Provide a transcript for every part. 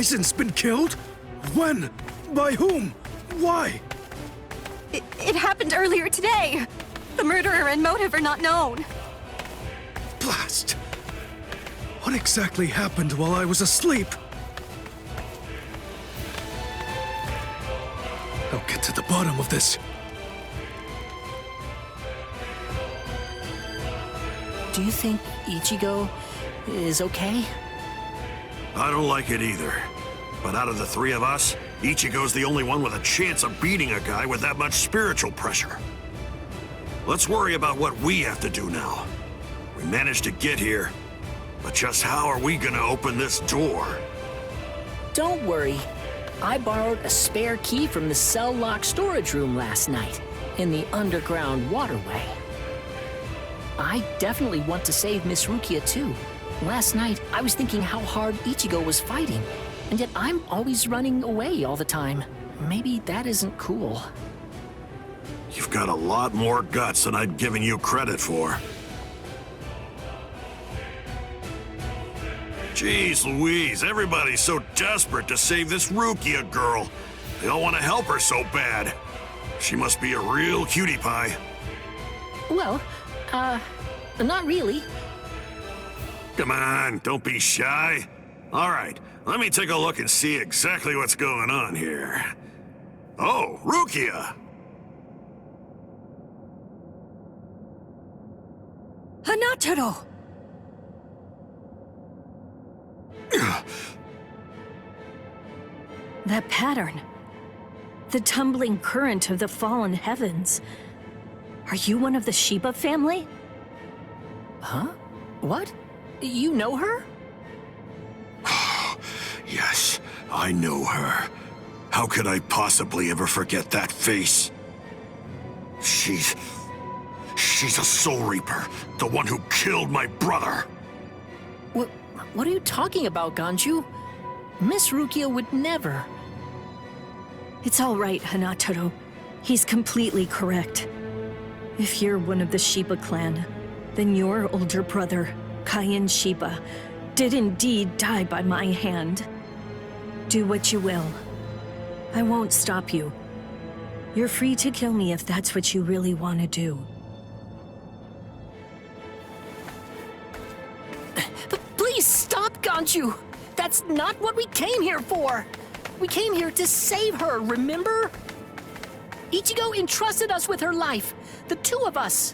Aizen's been killed? When? By whom? Why? It happened earlier today. The murderer and motive are not known. Blast! What exactly happened while I was asleep? I'll get to the bottom of this. Do you think Ichigo is okay? I don't like it either. But out of the three of us, Ichigo's the only one with a chance of beating a guy with that much spiritual pressure. Let's worry about what we have to do now. We managed to get here, but just how are we gonna open this door? Don't worry. I borrowed a spare key from the cell lock storage room last night, in the underground waterway. I definitely want to save Miss Rukia too. Last night, I was thinking how hard Ichigo was fighting, and yet I'm always running away all the time. Maybe that isn't cool. You've got a lot more guts than I'd given you credit for. Jeez Louise, everybody's so desperate to save this Rukia girl. They all want to help her so bad. She must be a real cutie pie. Well, not really. Come on, don't be shy. All right, let me take a look and see exactly what's going on here. Oh, Rukia! Hanataro! That pattern. The tumbling current of the fallen heavens. Are you one of the Shiba family? Huh? What? You know her? Yes, I know her. How could I possibly ever forget that face? She's a Soul Reaper, the one who killed my brother. What are you talking about, Ganju? Miss Rukia would never. It's all right, Hanataro. He's completely correct. If you're one of the Shiba clan, then your older brother, Kaien Shiba, did indeed die by my hand. Do what you will. I won't stop you. You're free to kill me if that's what you really want to do. Please stop, Ganju! That's not what we came here for! We came here to save her, remember? Ichigo entrusted us with her life, the two of us.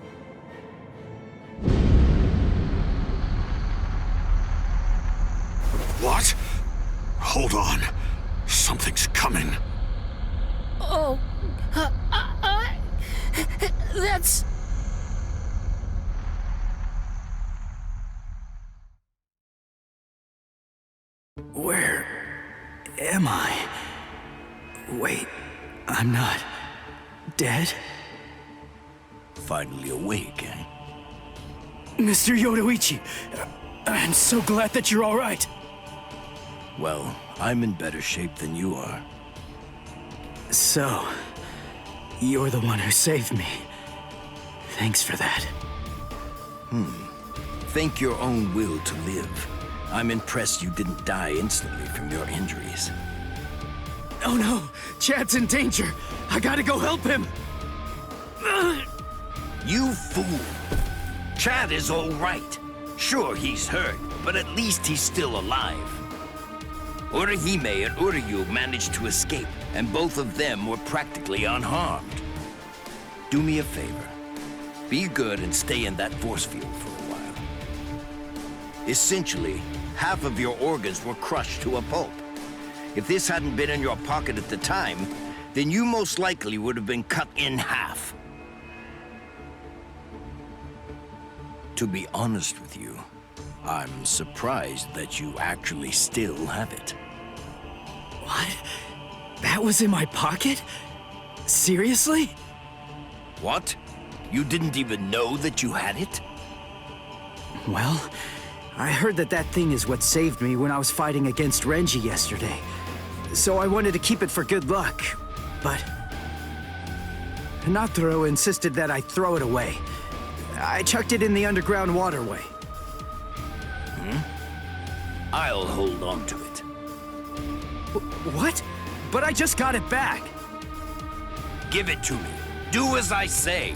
What? Hold on. Something's coming. Oh, that's... Where am I? Wait, I'm not dead? Finally awake, eh? Mr. Yoruichi, I'm so glad that you're all right. Well, I'm in better shape than you are. So, you're the one who saved me. Thanks for that. Think your own will to live. I'm impressed you didn't die instantly from your injuries. Oh no, Chad's in danger. I gotta go help him. You fool! Chad is all right. Sure, he's hurt, but at least he's still alive. Orihime and Uryu managed to escape, and both of them were practically unharmed. Do me a favor. Be good and stay in that force field for a while. Essentially, half of your organs were crushed to a pulp. If this hadn't been in your pocket at the time, then you most likely would have been cut in half. To be honest with you, I'm surprised that you actually still have it. What? That was in my pocket? Seriously? What? You didn't even know that you had it? Well, I heard that that thing is what saved me when I was fighting against Renji yesterday. So I wanted to keep it for good luck, but... Hanataro insisted that I throw it away. I chucked it in the underground waterway. I'll hold on to it. What? But I just got it back. Give it to me. Do as I say.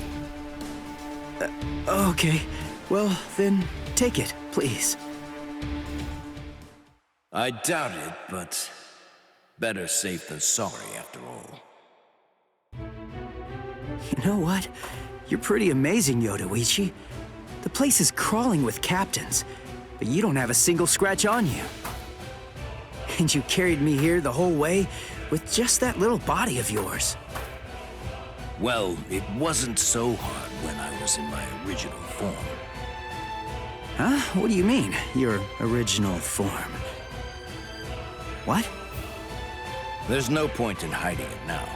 Okay. Well, then take it, please. I doubt it, but better safe than sorry after all. You know what? You're pretty amazing, Yodoichi. The place is crawling with captains, but you don't have a single scratch on you. And you carried me here the whole way with just that little body of yours. Well, it wasn't so hard when I was in my original form. Huh? What do you mean, your original form? What? There's no point in hiding it now.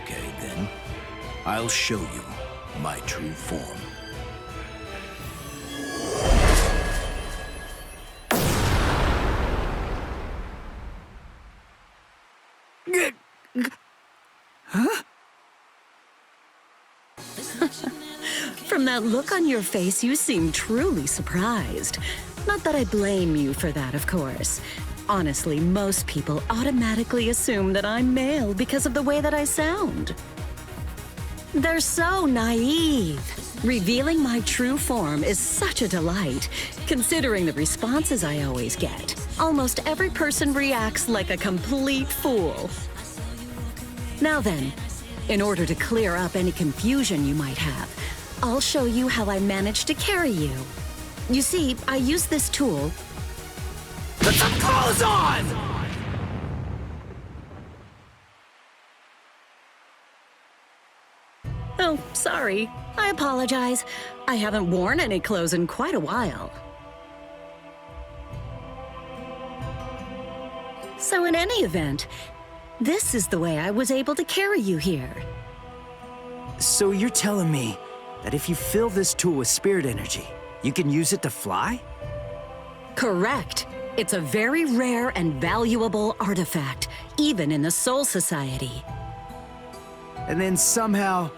Okay, then. I'll show you my true form. Huh? From that look on your face, you seem truly surprised. Not that I blame you for that, of course. Honestly, most people automatically assume that I'm male because of the way that I sound. They're so naive. Revealing my true form is such a delight, considering the responses I always get. Almost every person reacts like a complete fool. Now then, in order to clear up any confusion you might have, I'll show you how I managed to carry you. You see, I use this tool. Put some clothes on! Oh, sorry. I apologize. I haven't worn any clothes in quite a while. So in any event, this is the way I was able to carry you here. So you're telling me that if you fill this tool with spirit energy, you can use it to fly? Correct. It's a very rare and valuable artifact, even in the Soul Society. And then somehow,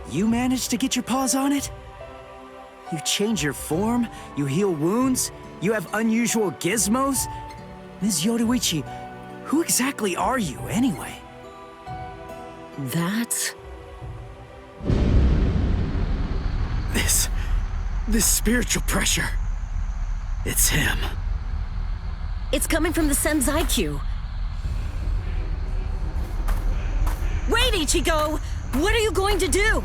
you managed to get your paws on it? You change your form, you heal wounds, you have unusual gizmos? Ms. Yodoichi, who exactly are you, anyway? That's... This spiritual pressure. It's him. It's coming from the Senzai-Q. Wait, Ichigo! What are you going to do?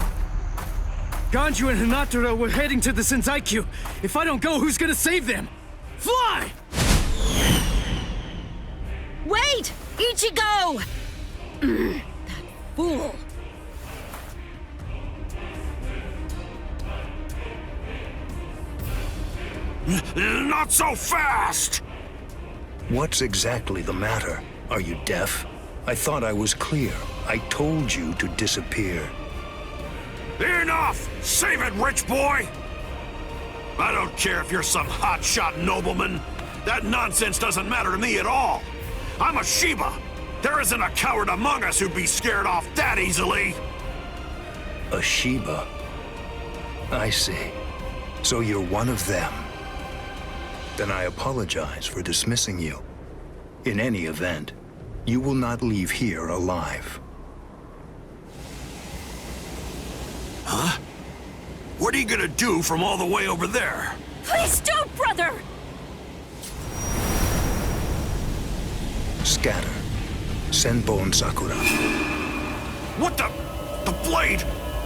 Ganju and Hinataro were heading to the Senzai-Q. If I don't go, who's gonna save them? Fly! Wait! Ichigo! That fool. Not so fast! What's exactly the matter? Are you deaf? I thought I was clear. I told you to disappear. Enough! Save it, rich boy! I don't care if you're some hotshot nobleman. That nonsense doesn't matter to me at all. I'm a Shiba. There isn't a coward among us who'd be scared off that easily. A Shiba? I see. So you're one of them. Then I apologize for dismissing you. In any event, you will not leave here alive. Huh? What are you gonna do from all the way over there? Please don't, brother! Scatter. Senbon Sakura. What the? The blade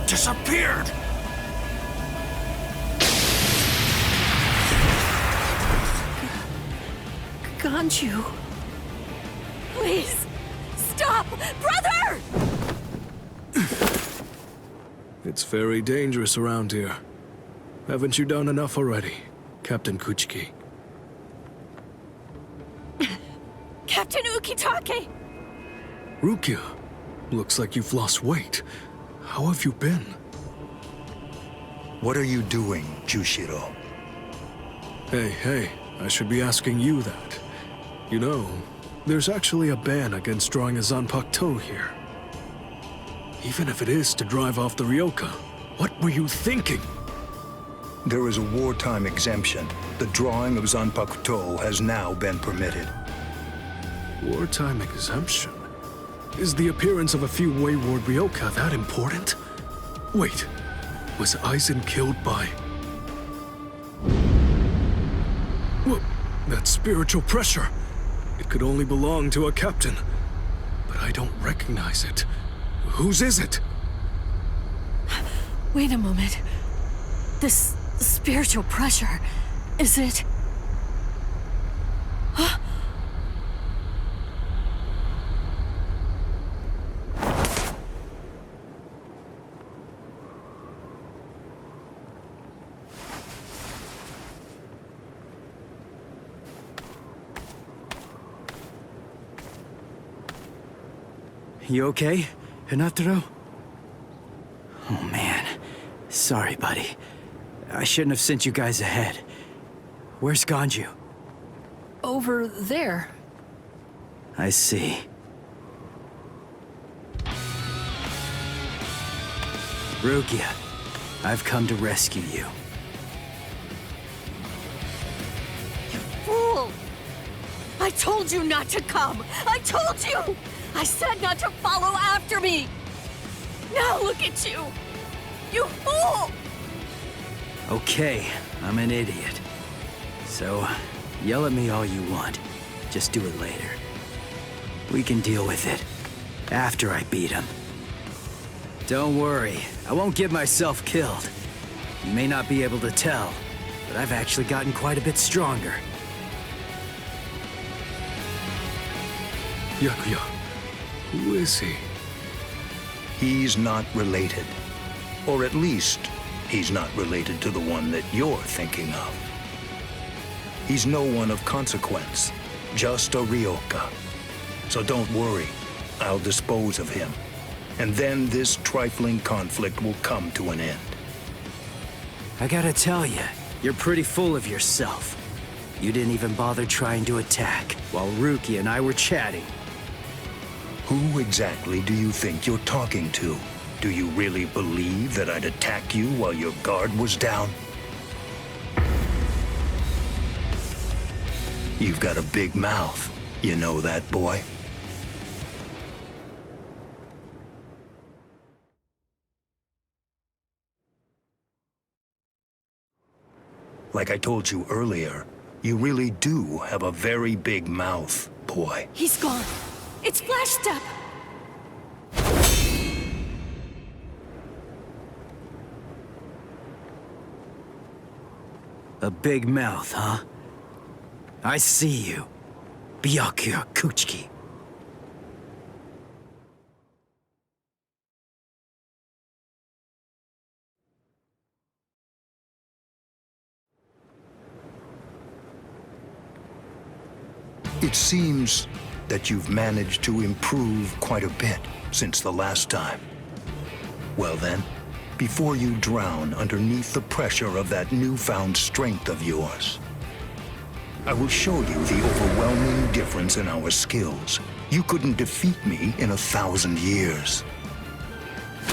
disappeared! Ganju. Please, stop! Brother! It's very dangerous around here. Haven't you done enough already, Captain Kuchiki? Captain Ukitake! Rukia, looks like you've lost weight. How have you been? What are you doing, Jushiro? Hey, I should be asking you that. You know, there's actually a ban against drawing a Zanpakuto here. Even if it is to drive off the Ryoka, what were you thinking? There is a wartime exemption. The drawing of Zanpakuto has now been permitted. Wartime exemption? Is the appearance of a few wayward Ryoka that important? Wait, was Aizen killed by... What? That spiritual pressure. It could only belong to a captain. But I don't recognize it. Whose is it? Wait a moment. This spiritual pressure, is it... You okay, Hinataro? Oh man, sorry buddy. I shouldn't have sent you guys ahead. Where's Ganju? Over there. I see. Rukia, I've come to rescue you. Fool! I told you not to come! I told you! I said not to follow after me! Now look at you! You fool! Okay, I'm an idiot. So, yell at me all you want. Just do it later. We can deal with it after I beat him. Don't worry, I won't get myself killed. You may not be able to tell, but I've actually gotten quite a bit stronger. Yakuya, who is he? He's not related. Or at least, he's not related to the one that you're thinking of. He's no one of consequence, just a Ryoka. So don't worry, I'll dispose of him. And then this trifling conflict will come to an end. I gotta tell you, you're pretty full of yourself. You didn't even bother trying to attack, while Ruki and I were chatting. Who exactly do you think you're talking to? Do you really believe that I'd attack you while your guard was down? You've got a big mouth. You know that, boy? Like I told you earlier, you really do have a very big mouth, boy. He's gone. It's Flash Step! A big mouth, huh? I see you. Byakuya Kuchiki. It seems that you've managed to improve quite a bit since the last time. Well then, before you drown underneath the pressure of that newfound strength of yours, I will show you the overwhelming difference in our skills. You couldn't defeat me in 1,000 years.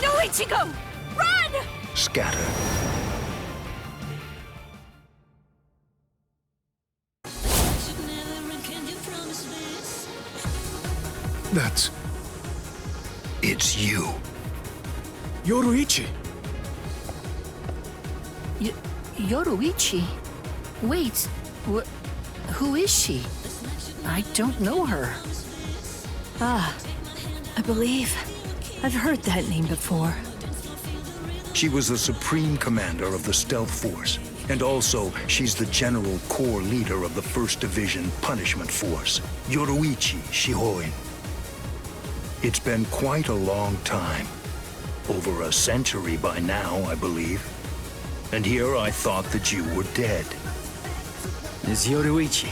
No, Ichigo! Run! Scatter. It's you. Yoruichi! Yoruichi? Wait, who is she? I don't know her. Ah, I believe I've heard that name before. She was the Supreme Commander of the Stealth Force, and also she's the General Corps Leader of the 1st Division Punishment Force, Yoruichi Shihoin. It's been quite a long time. Over a century by now, I believe. And here I thought that you were dead. Ms. Yoruichi,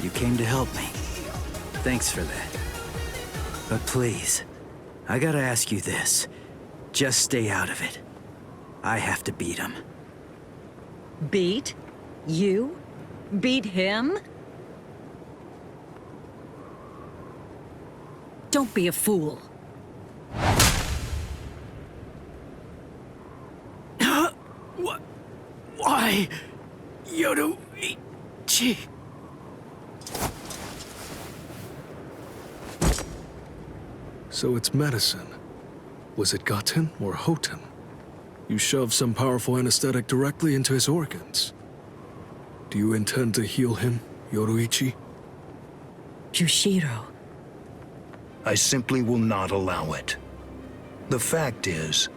you came to help me. Thanks for that. But please, I gotta ask you this. Just stay out of it. I have to beat him. Beat? You? Beat him? Don't be a fool. What? Why? Yoruichi? So it's medicine. Was it Gaten or Hoten? You shoved some powerful anesthetic directly into his organs. Do you intend to heal him, Yoruichi? Jushiro. I simply will not allow it. The fact is,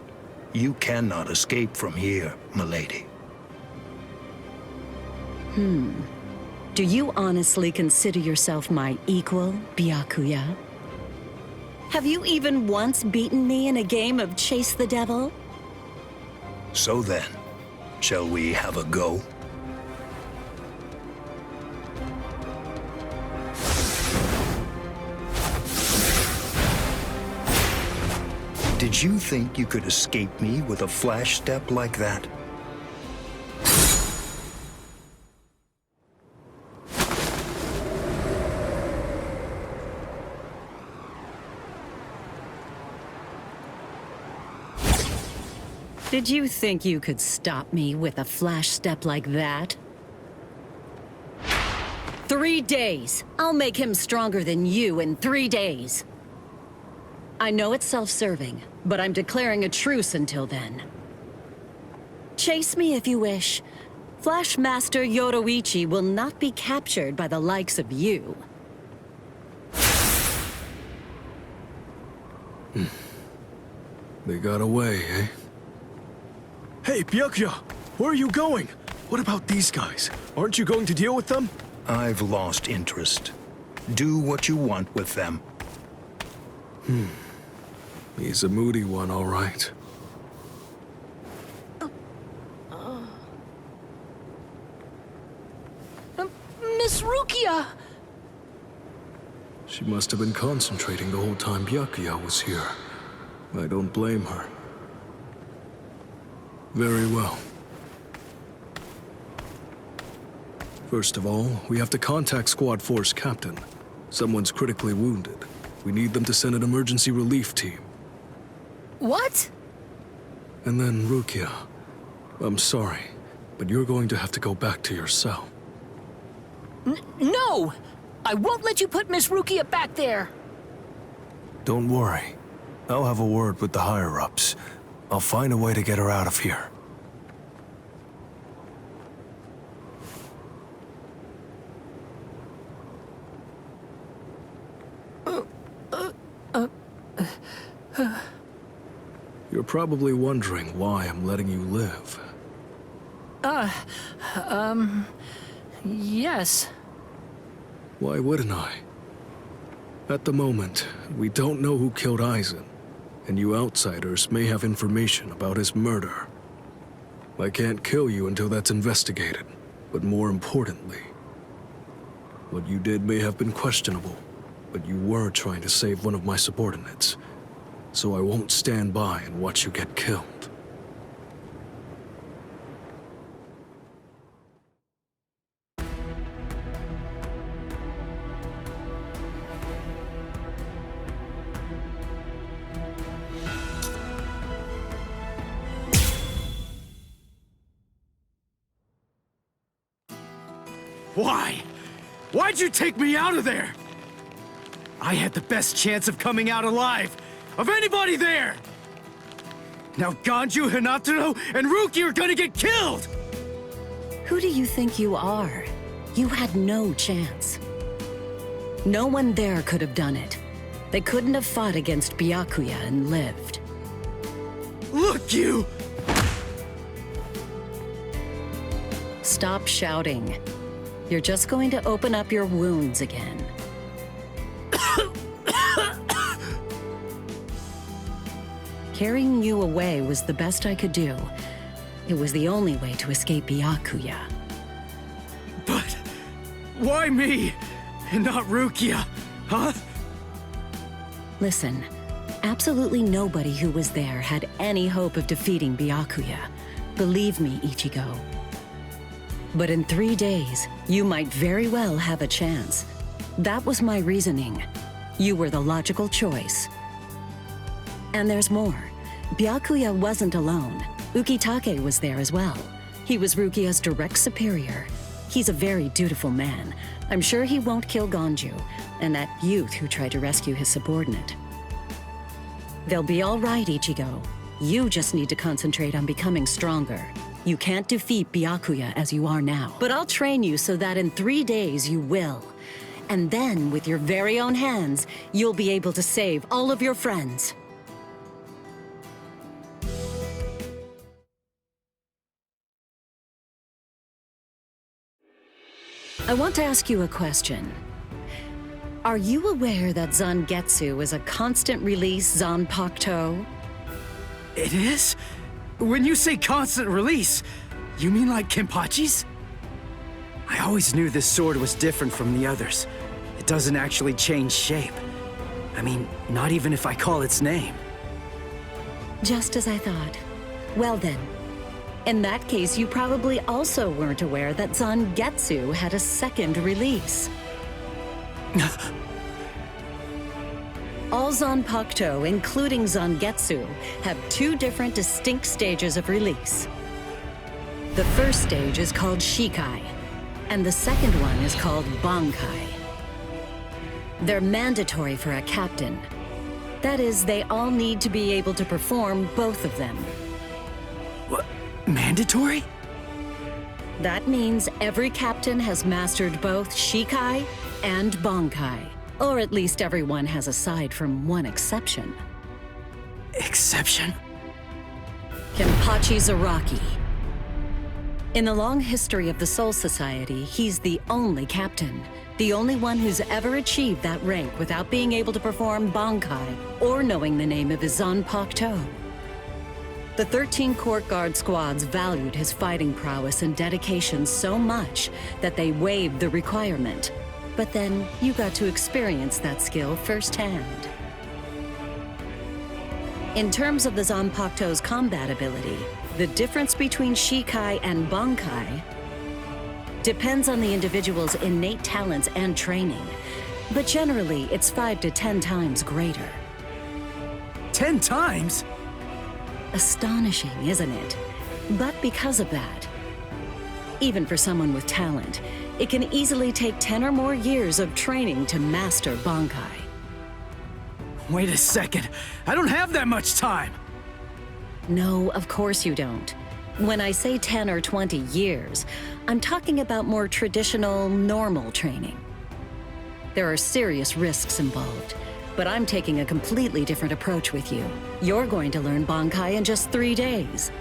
you cannot escape from here, milady. Do you honestly consider yourself my equal, Byakuya? Have you even once beaten me in a game of Chase the Devil? So then, shall we have a go? Did you think you could escape me with a flash step like that? Did you think you could stop me with a flash step like that? 3 days. I'll make him stronger than you in 3 days. I know it's self-serving, but I'm declaring a truce until then. Chase me if you wish. Flash Master Yoruichi will not be captured by the likes of you. They got away, eh? Hey, Byakuya! Where are you going? What about these guys? Aren't you going to deal with them? I've lost interest. Do what you want with them. He's a moody one, all right. Miss Rukia! She must have been concentrating the whole time Byakuya was here. I don't blame her. Very well. First of all, we have to contact Squad Force Captain. Someone's critically wounded. We need them to send an emergency relief team. What? And then Rukia. I'm sorry, but you're going to have to go back to your cell. No! I won't let you put Miss Rukia back there! Don't worry. I'll have a word with the higher-ups. I'll find a way to get her out of here. You're probably wondering why I'm letting you live. Yes. Why wouldn't I? At the moment, we don't know who killed Aizen, and you outsiders may have information about his murder. I can't kill you until that's investigated, but more importantly, what you did may have been questionable, but you were trying to save one of my subordinates, so I won't stand by and watch you get killed. Why? Why'd you take me out of there? I had the best chance of coming out alive, of anybody there! Now Ganju, Hinataro, and Ruki are gonna get killed! Who do you think you are? You had no chance. No one there could have done it. They couldn't have fought against Byakuya and lived. Look, you! Stop shouting. You're just going to open up your wounds again. Carrying you away was the best I could do. It was the only way to escape Byakuya. But why me? And not Rukia, huh? Listen, absolutely nobody who was there had any hope of defeating Byakuya. Believe me, Ichigo. But in 3 days, you might very well have a chance. That was my reasoning. You were the logical choice. And there's more. Byakuya wasn't alone. Ukitake was there as well. He was Rukia's direct superior. He's a very dutiful man. I'm sure he won't kill Ganju, and that youth who tried to rescue his subordinate. They'll be all right, Ichigo. You just need to concentrate on becoming stronger. You can't defeat Byakuya as you are now. But I'll train you so that in 3 days you will. And then, with your very own hands, you'll be able to save all of your friends. I want to ask you a question. Are you aware that Zangetsu is a constant release Zanpakuto? It is? When you say constant release, you mean like Kenpachi's? I always knew this sword was different from the others. It doesn't actually change shape. I mean, not even if I call its name. Just as I thought. Well then, in that case, you probably also weren't aware that Zangetsu had a second release. All Zanpakuto, including Zangetsu, have 2 different distinct stages of release. The first stage is called Shikai, and the second one is called Bankai. They're mandatory for a captain. That is, they all need to be able to perform both of them. What? Mandatory? That means every captain has mastered both Shikai and Bankai. Or at least everyone has, aside from one exception. Exception? Kenpachi Zaraki. In the long history of the Soul Society, he's the only captain. The only one who's ever achieved that rank without being able to perform Bankai or knowing the name of his Zanpakuto. The 13 Court Guard squads valued his fighting prowess and dedication so much that they waived the requirement. But then you got to experience that skill firsthand. In terms of the Zanpakuto's combat ability, the difference between Shikai and Bankai depends on the individual's innate talents and training, but generally it's 5 to 10 times greater. 10 times? Astonishing, isn't it? But because of that, even for someone with talent, it can easily take 10 or more years of training to master Bankai. Wait a second, I don't have that much time! No, of course you don't. When I say 10 or 20 years, I'm talking about more traditional, normal training. There are serious risks involved, but I'm taking a completely different approach with you. You're going to learn Bankai in just 3 days.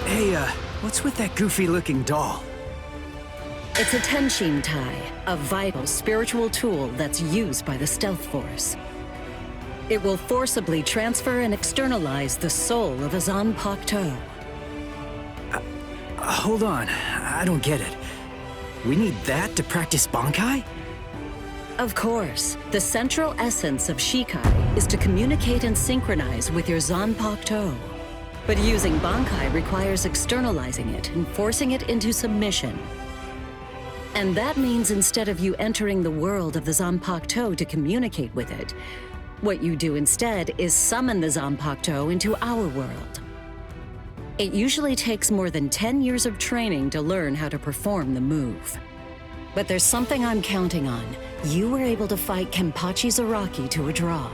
Hey, what's with that goofy-looking doll? It's a Tenshin Tai, a vital spiritual tool that's used by the Stealth Force. It will forcibly transfer and externalize the soul of a Zanpakuto. Hold on, I don't get it. We need that to practice Bankai? Of course, the central essence of Shikai is to communicate and synchronize with your Zanpakuto. But using Bankai requires externalizing it and forcing it into submission. And that means instead of you entering the world of the Zanpakuto to communicate with it, what you do instead is summon the Zanpakuto into our world. It usually takes more than 10 years of training to learn how to perform the move. But there's something I'm counting on. You were able to fight Kenpachi Zaraki to a draw.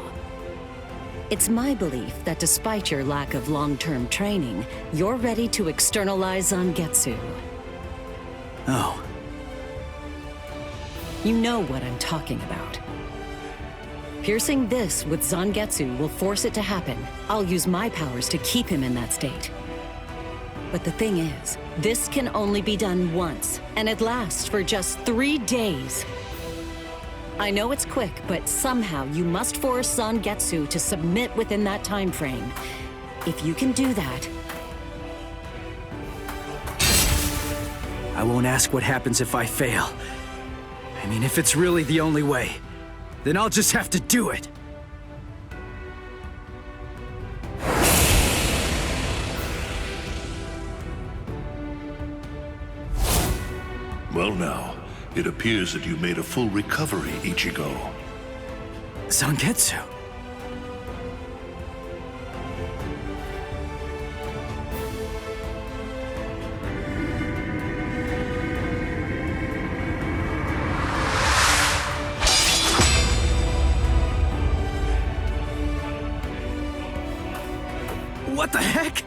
It's my belief that despite your lack of long-term training, you're ready to externalize Zangetsu. Oh. You know what I'm talking about. Piercing this with Zangetsu will force it to happen. I'll use my powers to keep him in that state. But the thing is, this can only be done once, and it lasts for just 3 days. I know it's quick, but somehow you must force Zangetsu to submit within that time frame. If you can do that... I won't ask what happens if I fail. I mean, if it's really the only way, then I'll just have to do it. Well now, it appears that you made a full recovery, Ichigo. Zangetsu. What the heck?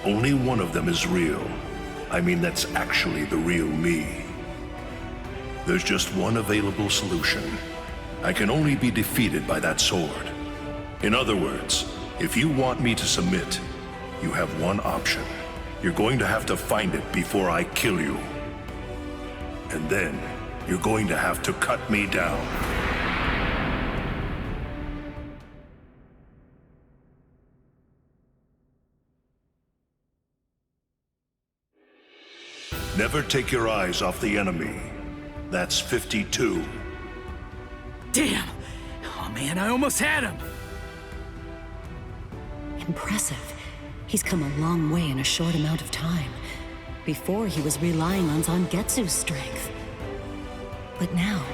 Only one of them is real. I mean, that's actually the real me. There's just one available solution. I can only be defeated by that sword. In other words, if you want me to submit, you have one option. You're going to have to find it before I kill you. And then, you're going to have to cut me down. Never take your eyes off the enemy. That's 52. Damn! Oh man, I almost had him! Impressive. He's come a long way in a short amount of time. Before, he was relying on Zangetsu's strength. But now,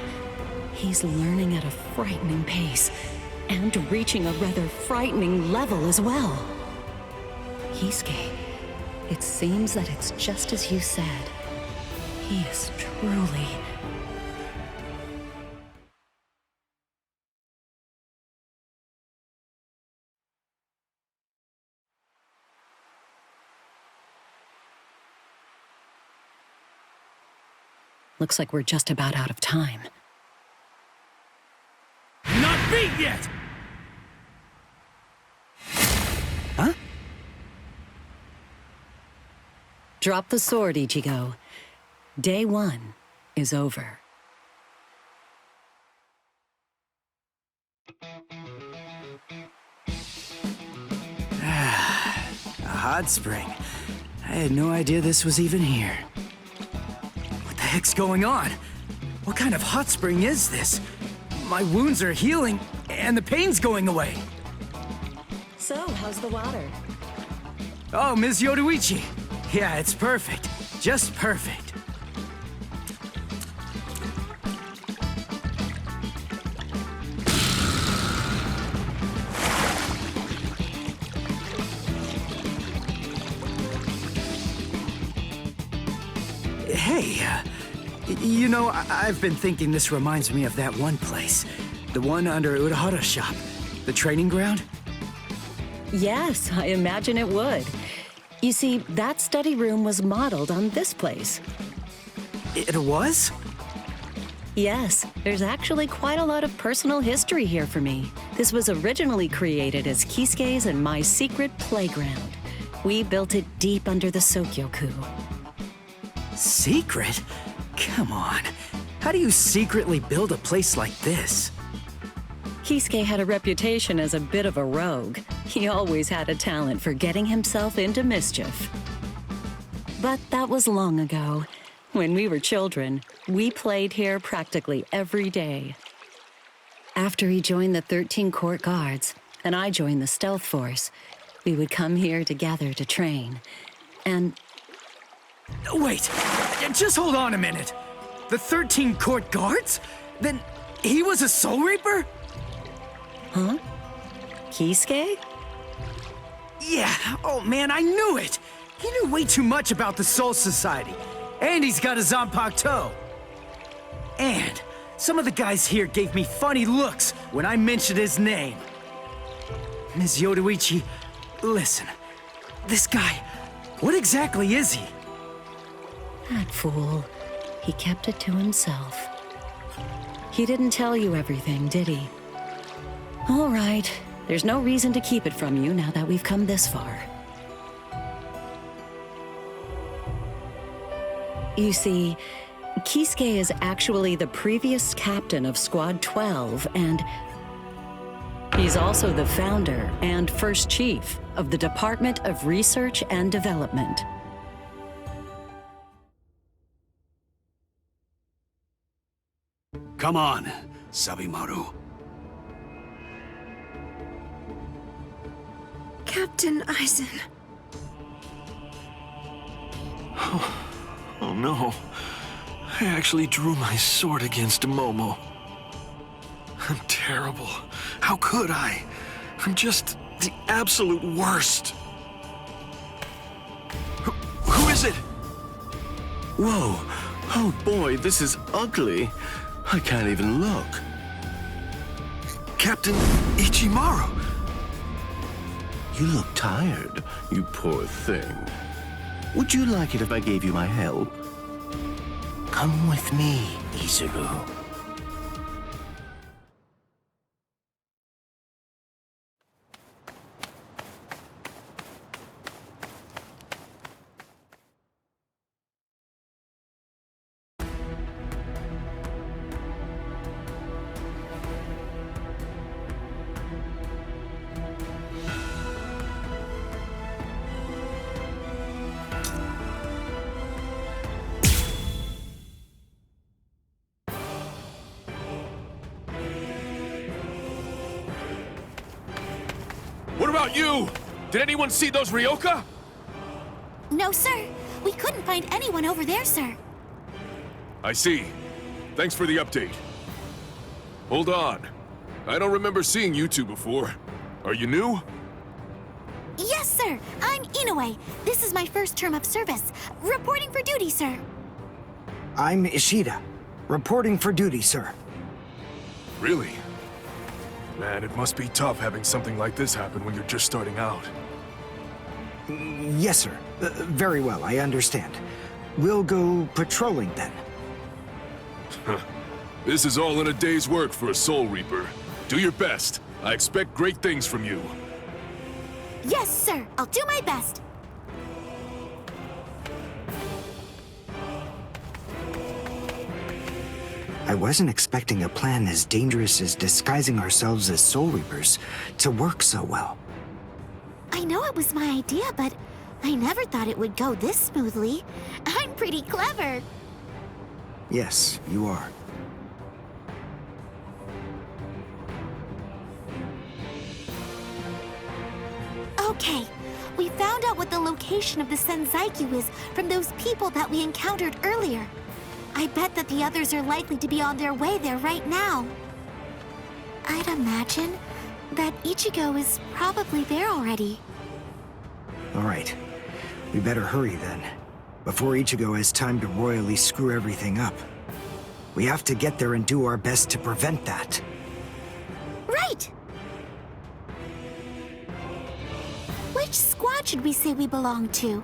he's learning at a frightening pace, and reaching a rather frightening level as well. Kisuke, it seems that it's just as you said. He is truly... Looks like we're just about out of time. Not beat yet! Huh? Drop the sword, Ichigo. Day 1 is over. A hot spring. I had no idea this was even here. What the heck's going on? What kind of hot spring is this? My wounds are healing, and the pain's going away. So, how's the water? Oh, Ms. Yoruichi. Yeah, it's perfect. Just perfect. Hey, you know, I've been thinking this reminds me of that one place. The one under Urahara's shop. The training ground? Yes, I imagine it would. You see, that study room was modeled on this place. It was? Yes, there's actually quite a lot of personal history here for me. This was originally created as Kisuke's and my secret playground. We built it deep under the Sokyoku. Secret? Come on. How do you secretly build a place like this? Kisuke had a reputation as a bit of a rogue. He always had a talent for getting himself into mischief. But that was long ago. When we were children, we played here practically every day. After he joined the 13 Court Guards, and I joined the Stealth Force, we would come here together to train. And... Wait, just hold on a minute. The 13 Court Guards? Then he was a Soul Reaper? Huh? Kisuke? Yeah, oh man, I knew it! He knew way too much about the Soul Society. And he's got a Zanpakuto. And some of the guys here gave me funny looks when I mentioned his name. Ms. Yoruichi, listen. This guy, what exactly is he? That fool. He kept it to himself. He didn't tell you everything, did he? All right. There's no reason to keep it from you now that we've come this far. You see, Kisuke is actually the previous captain of Squad 12, and he's also the founder and first chief of the Department of Research and Development. Come on, Sabimaru. Captain Aizen. Oh no. I actually drew my sword against Momo. I'm terrible. How could I? I'm just the absolute worst. Who is it? Whoa. Oh boy, this is ugly. I can't even look. Captain Ichimaru. You look tired, you poor thing. Would you like it if I gave you my help? Come with me, Izuku. What about you? Did anyone see those Ryoka? No, sir. We couldn't find anyone over there, sir. I see. Thanks for the update. Hold on. I don't remember seeing you two before. Are you new? Yes, sir. I'm Inoue. This is my first term of service. Reporting for duty, sir. I'm Ishida, reporting for duty, sir. Really? Man, it must be tough having something like this happen when you're just starting out. Yes, sir. Very well, I understand. We'll go patrolling then. This is all in a day's work for a Soul Reaper. Do your best. I expect great things from you. Yes, sir. I'll do my best. I wasn't expecting a plan as dangerous as disguising ourselves as Soul Reapers to work so well. I know it was my idea, but I never thought it would go this smoothly. I'm pretty clever. Yes, you are. Okay, we found out what the location of the Senzaikyu is from those people that we encountered earlier. I bet that the others are likely to be on their way there right now. I'd imagine that Ichigo is probably there already. All right. We better hurry then, before Ichigo has time to royally screw everything up. We have to get there and do our best to prevent that. Right! Which squad should we say we belong to?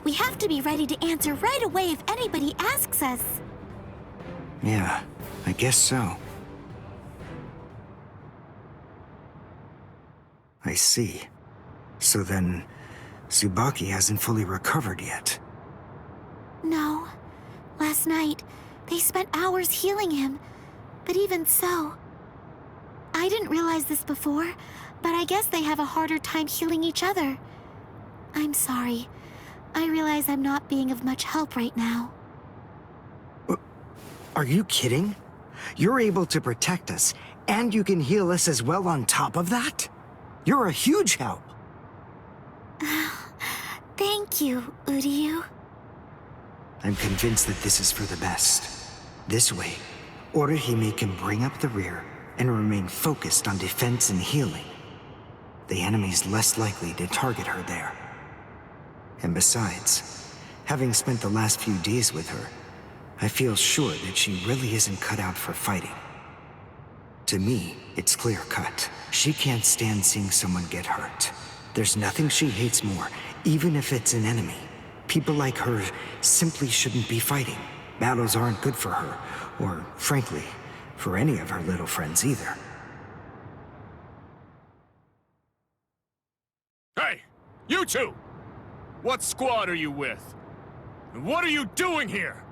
We have to be ready to answer right away if anybody asks us. Yeah, I guess so. I see. So then, Tsubaki hasn't fully recovered yet. No. Last night, they spent hours healing him. But even so... I didn't realize this before, but I guess they have a harder time healing each other. I'm sorry. I realize I'm not being of much help right now. Are you kidding? You're able to protect us, and you can heal us as well on top of that? You're a huge help. Thank you, Uryu. I'm convinced that this is for the best. This way, Orihime can bring up the rear and remain focused on defense and healing. The enemy's less likely to target her there. And besides, having spent the last few days with her, I feel sure that she really isn't cut out for fighting. To me, it's clear-cut. She can't stand seeing someone get hurt. There's nothing she hates more, even if it's an enemy. People like her simply shouldn't be fighting. Battles aren't good for her, or, frankly, for any of her little friends either. Hey, you two! What squad are you with? And what are you doing here?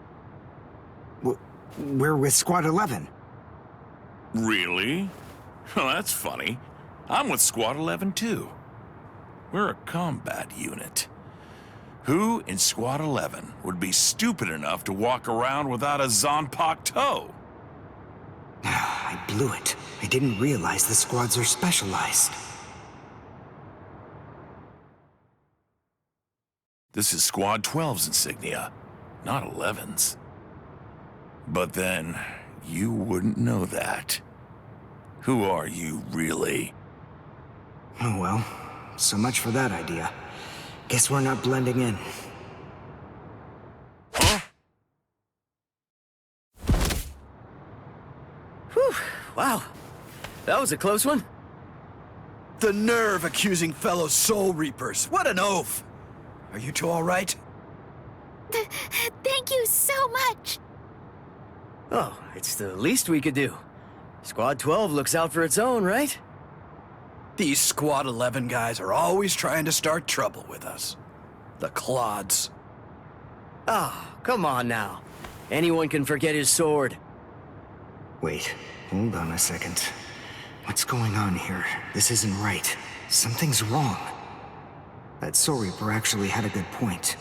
We're with Squad 11. Really? Well, that's funny. I'm with Squad 11 too. We're a combat unit. Who in Squad 11 would be stupid enough to walk around without a Zanpakuto toe? I blew it. I didn't realize the squads are specialized. This is Squad 12's insignia, not 11's. But then, you wouldn't know that. Who are you, really? Oh well, so much for that idea. Guess we're not blending in. Huh? Whew, wow. That was a close one. The nerve accusing fellow Soul Reapers. What an oaf! Are you two all right? Thank you so much. Oh, it's the least we could do. Squad 12 looks out for its own, right? These Squad 11 guys are always trying to start trouble with us. The clods. Ah, come on now. Anyone can forget his sword. Wait, hold on a second. What's going on here? This isn't right. Something's wrong. That Soul Reaper actually had a good point.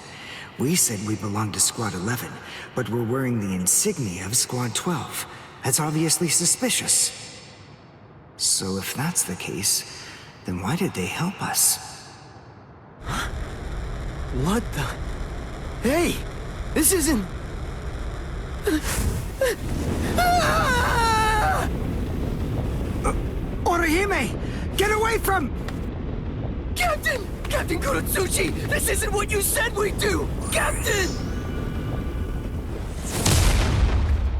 We said we belonged to Squad 11, but we're wearing the insignia of Squad 12. That's obviously suspicious. So if that's the case, then why did they help us? What the? Hey! This isn't... Orihime! Get away from... Captain! Captain Kurotsuchi! This isn't what you said we'd do! Captain!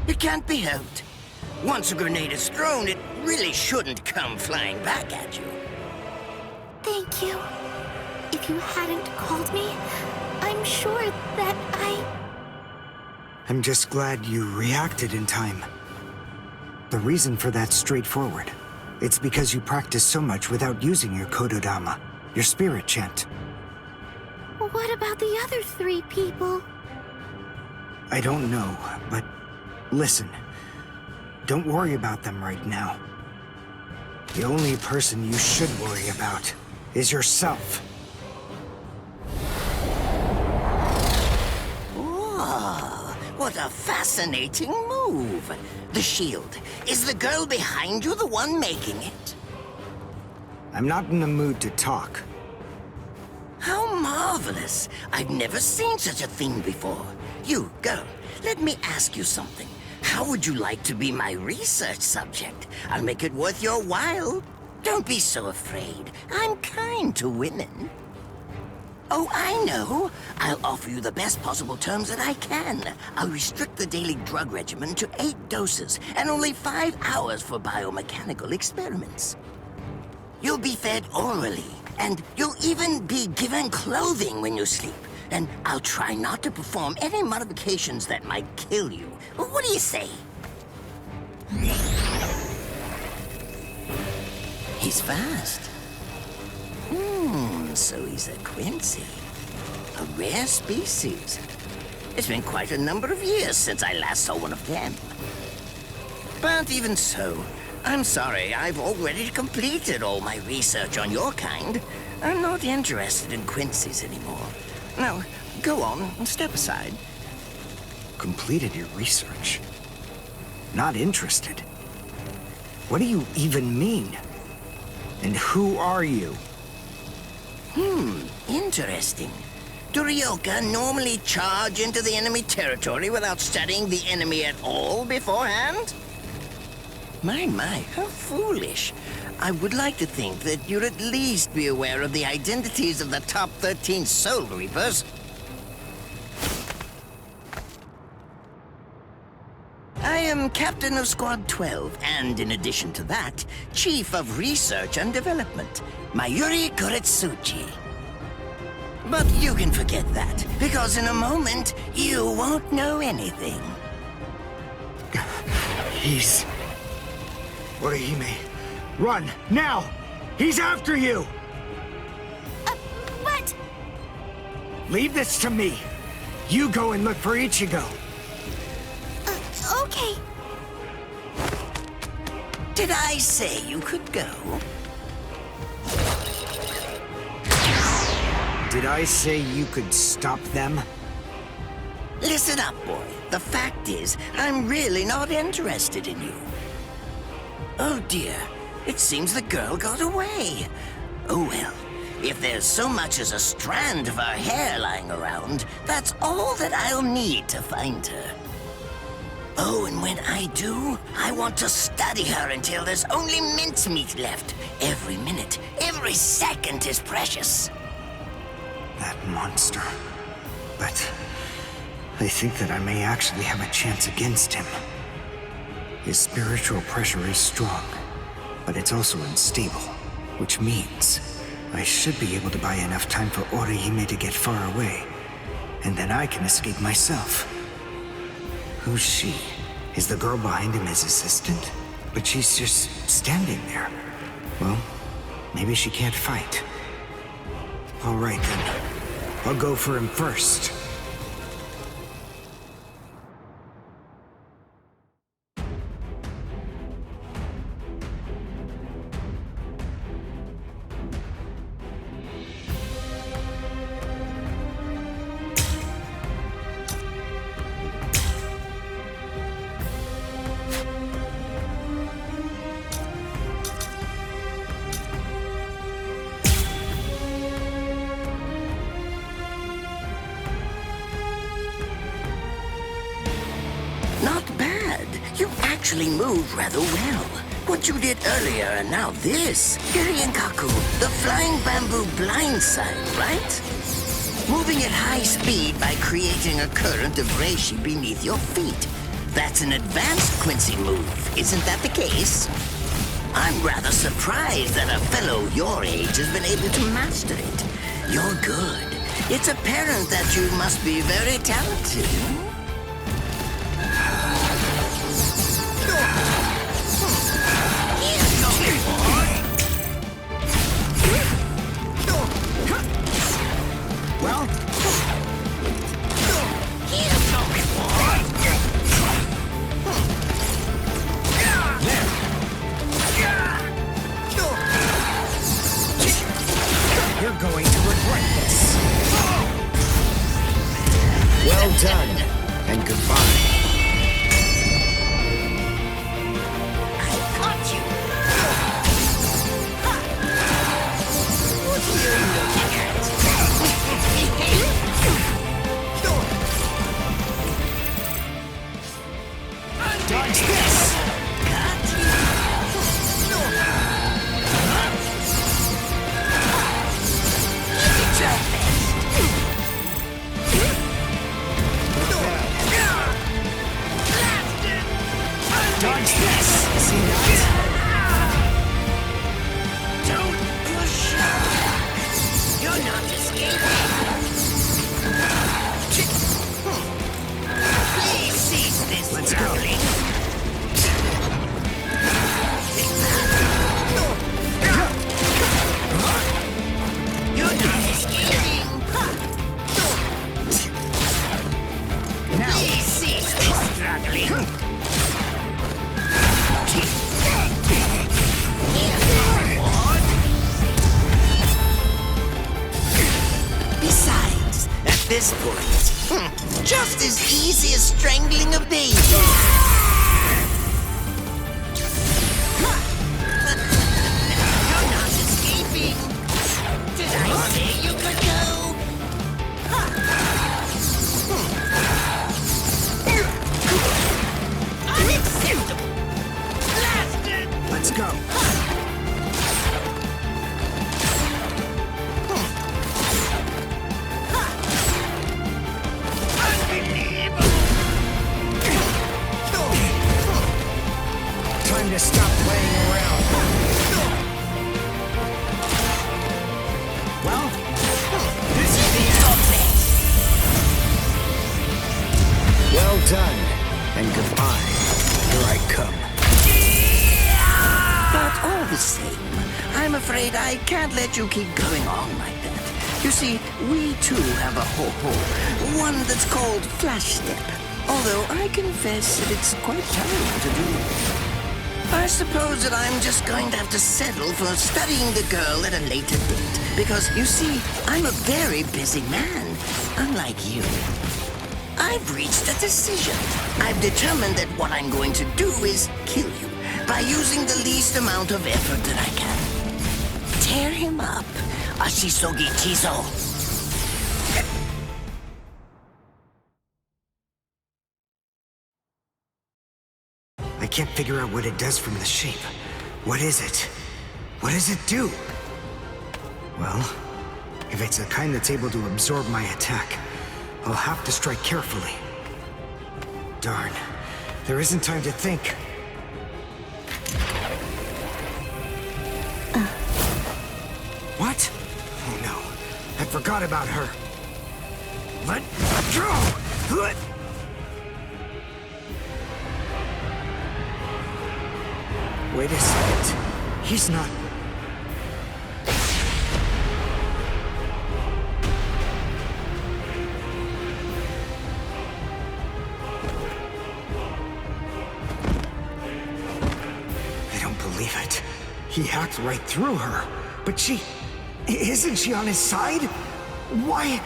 It can't be helped. Once a grenade is thrown, it really shouldn't come flying back at you. Thank you. If you hadn't called me, I'm sure that I'm just glad you reacted in time. The reason for that's straightforward. It's because you practiced so much without using your Kododama, your spirit chant. What about the other 3 people? I don't know, but listen. Don't worry about them right now. The only person you should worry about is yourself. Oh, what a fascinating move. The shield. Is the girl behind you the one making it? I'm not in the mood to talk. How marvelous. I've never seen such a thing before. You, girl, let me ask you something. How would you like to be my research subject? I'll make it worth your while. Don't be so afraid. I'm kind to women. Oh, I know. I'll offer you the best possible terms that I can. I'll restrict the daily drug regimen to 8 doses and only 5 hours for biomechanical experiments. You'll be fed orally, and you'll even be given clothing when you sleep. And I'll try not to perform any modifications that might kill you. What do you say? He's fast. So he's a Quincy. A rare species. It's been quite a number of years since I last saw one of them. But even so, I'm sorry, I've already completed all my research on your kind. I'm not interested in Quincy's anymore. Now, go on and step aside. Completed your research? Not interested? What do you even mean? And who are you? Interesting. Do Ryoka normally charge into the enemy territory without studying the enemy at all beforehand? My, how foolish. I would like to think that you'd at least be aware of the identities of the top 13 Soul Reapers. I am Captain of Squad 12, and in addition to that, Chief of Research and Development, Mayuri Kuretsuchi. But you can forget that, because in a moment, you won't know anything. He's... Orihime, run, now! He's after you! What? Leave this to me. You go and look for Ichigo. Okay. Did I say you could go? Did I say you could stop them? Listen up, boy. The fact is, I'm really not interested in you. Oh dear, it seems the girl got away. Oh well, if there's so much as a strand of her hair lying around, that's all that I'll need to find her. Oh, and when I do, I want to study her until there's only mincemeat left. Every minute, every second is precious. That monster. But I think that I may actually have a chance against him. His spiritual pressure is strong, but it's also unstable. Which means I should be able to buy enough time for Orihime to get far away, and then I can escape myself. Who's she? Is the girl behind him his assistant? But she's just standing there. Well, maybe she can't fight. All right then. I'll go for him first. Actually moved rather well. What you did earlier and now this. Hiryenkaku, the flying bamboo blindside, right? Moving at high speed by creating a current of reishi beneath your feet. That's an advanced Quincy move, isn't that the case? I'm rather surprised that a fellow your age has been able to master it. You're good. It's apparent that you must be very talented. Well, you're going to regret this. Well done, and goodbye. Dodge this! Dodge this! See that? Don't push! You're not escaping! Please seize this. Let's go. You're not escaping! Now, please seize this struggling! Besides, at this point, just as easy as strangling a baby. You're not escaping. Did I say you could go? Unacceptable. Blasted. Let's go. Time to stop playing around. Well, this is the end. Well done, and goodbye. Here I come. But all the same, I'm afraid I can't let you keep going on like that. You see, we too have a ho-ho, one that's called Flash Step. Although I confess that it's quite tiring to do. I suppose that I'm just going to have to settle for studying the girl at a later date. Because, you see, I'm a very busy man, unlike you. I've reached a decision. I've determined that what I'm going to do is kill you by using the least amount of effort that I can. Tear him up. Ashisogi Chizo. I can't figure out what it does from the shape. What is it? What does it do? Well, if it's the kind that's able to absorb my attack, I'll have to strike carefully. Darn, there isn't time to think. forgot about her. Let go! Wait a second. He's not... I don't believe it. He hacked right through her. But she... Isn't she on his side? Why...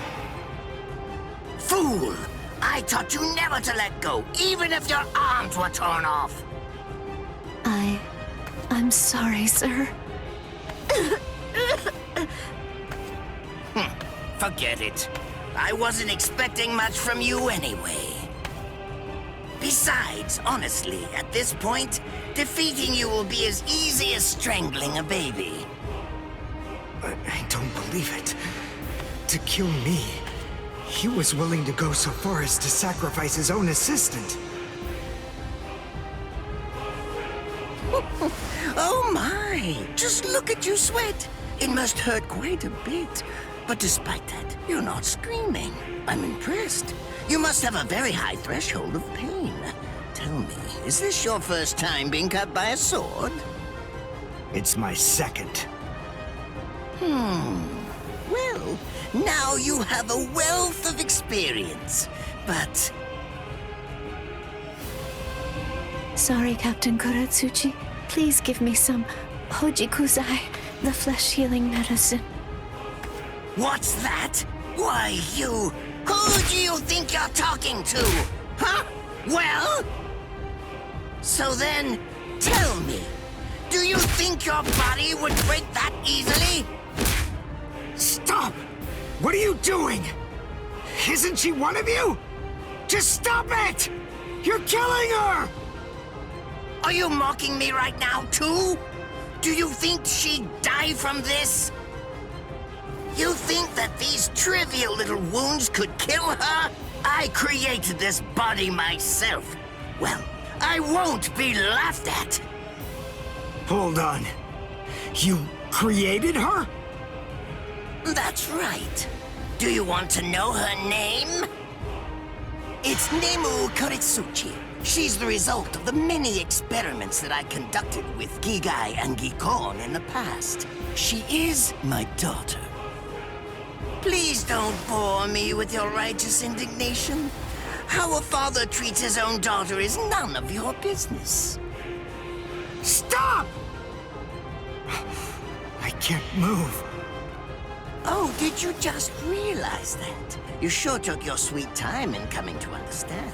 Fool! I taught you never to let go, even if your arms were torn off. I'm sorry, sir. Forget it. I wasn't expecting much from you anyway. Besides, honestly, at this point, defeating you will be as easy as strangling a baby. I don't believe it. To kill me, he was willing to go so far as to sacrifice his own assistant. Oh my! Just look at you sweat! It must hurt quite a bit. But despite that, you're not screaming. I'm impressed. You must have a very high threshold of pain. Tell me, is this your first time being cut by a sword? It's my second. Well, now you have a wealth of experience, but... Sorry, Captain Kuratsuchi. Please give me some Hojikuzai, the flesh-healing medicine. What's that? Why, you... Who do you think you're talking to? Huh? Well? So then, tell me, do you think your body would break that easily? Stop! What are you doing? Isn't she one of you? Just stop it! You're killing her! Are you mocking me right now, too? Do you think she'd die from this? You think that these trivial little wounds could kill her? I created this body myself. Well, I won't be laughed at. Hold on. You created her? That's right. Do you want to know her name? It's Nemu Kuritsuchi. She's the result of the many experiments that I conducted with Gigai and Gikon in the past. She is my daughter. Please don't bore me with your righteous indignation. How a father treats his own daughter is none of your business. Stop! I can't move. Oh, did you just realize that? You sure took your sweet time in coming to understand.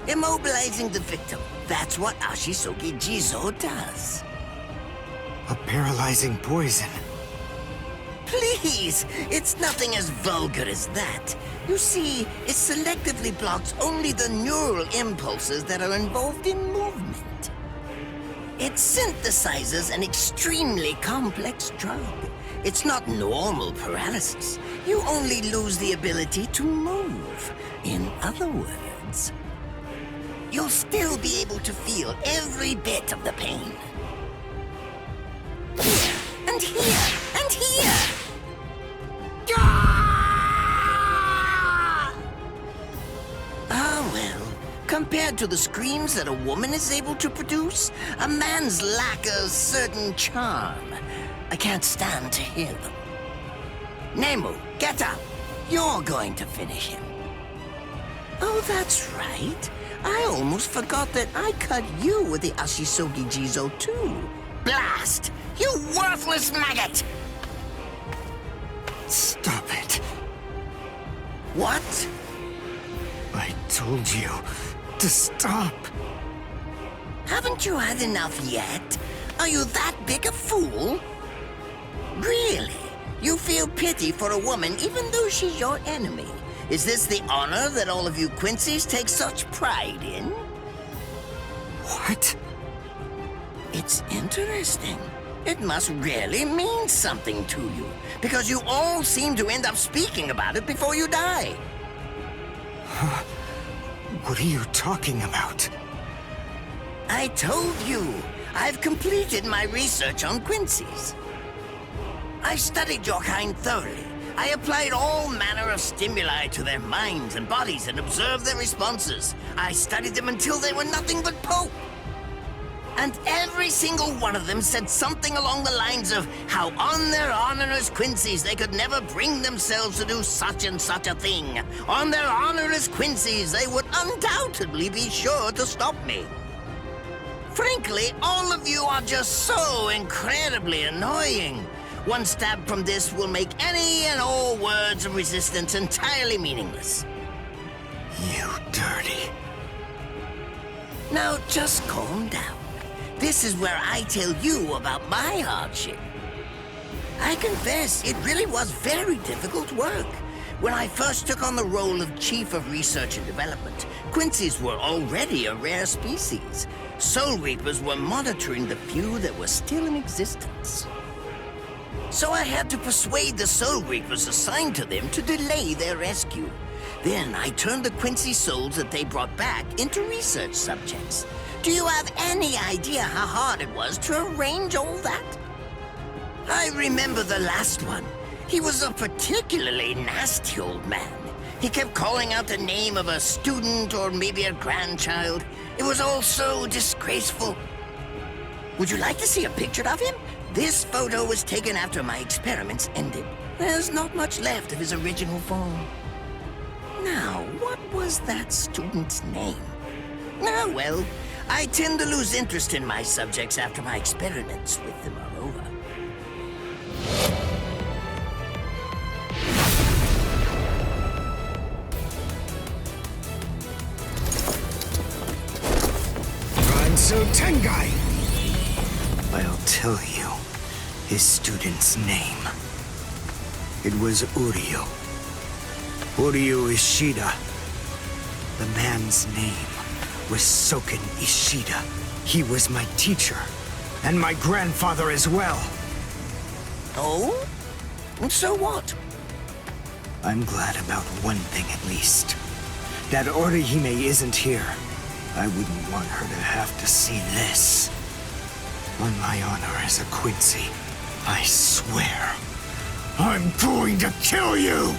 Immobilizing the victim. That's what Ashisogi Jizo does. A paralyzing poison. Please! It's nothing as vulgar as that. You see, it selectively blocks only the neural impulses that are involved in movement. It synthesizes an extremely complex drug. It's not normal paralysis. You only lose the ability to move. In other words, you'll still be able to feel every bit of the pain. Here, and here, and here! Ah, well, compared to the screams that a woman is able to produce, a man's lack a certain charm. I can't stand to hear them. Nemu, get up. You're going to finish him. Oh, that's right. I almost forgot that I cut you with the Ashisogi Jizo too. Blast! You worthless maggot! Stop it. What? I told you to stop. Haven't you had enough yet? Are you that big a fool? Really? You feel pity for a woman even though she's your enemy? Is this the honor that all of you Quincy's take such pride in? What? It's interesting. It must really mean something to you, because you all seem to end up speaking about it before you die. What are you talking about? I told you, I've completed my research on Quincy's. I studied your kind thoroughly, I applied all manner of stimuli to their minds and bodies and observed their responses. I studied them until they were nothing but pulp. And every single one of them said something along the lines of how on their honor as Quincy's they could never bring themselves to do such and such a thing. On their honor as Quincy's they would undoubtedly be sure to stop me. Frankly, all of you are just so incredibly annoying. One stab from this will make any and all words of resistance entirely meaningless. You dirty. Now just calm down. This is where I tell you about my hardship. I confess, it really was very difficult work. When I first took on the role of Chief of Research and Development, Quincy's were already a rare species. Soul Reapers were monitoring the few that were still in existence. So I had to persuade the Soul Reapers assigned to them to delay their rescue. Then I turned the Quincy souls that they brought back into research subjects. Do you have any idea how hard it was to arrange all that? I remember the last one. He was a particularly nasty old man. He kept calling out the name of a student or maybe a grandchild. It was all so disgraceful. Would you like to see a picture of him? This photo was taken after my experiments ended. There's not much left of his original form. Now, what was that student's name? Ah, well, I tend to lose interest in my subjects after my experiments with them are over. Ranzo Tengai! I'll tell you his student's name. It was Uryu. Uryu Ishida. The man's name was Soken Ishida. He was my teacher, and my grandfather as well. Oh? And so what? I'm glad about one thing at least. That Orihime isn't here. I wouldn't want her to have to see this. On my honor as a Quincy, I swear, I'm going to kill you!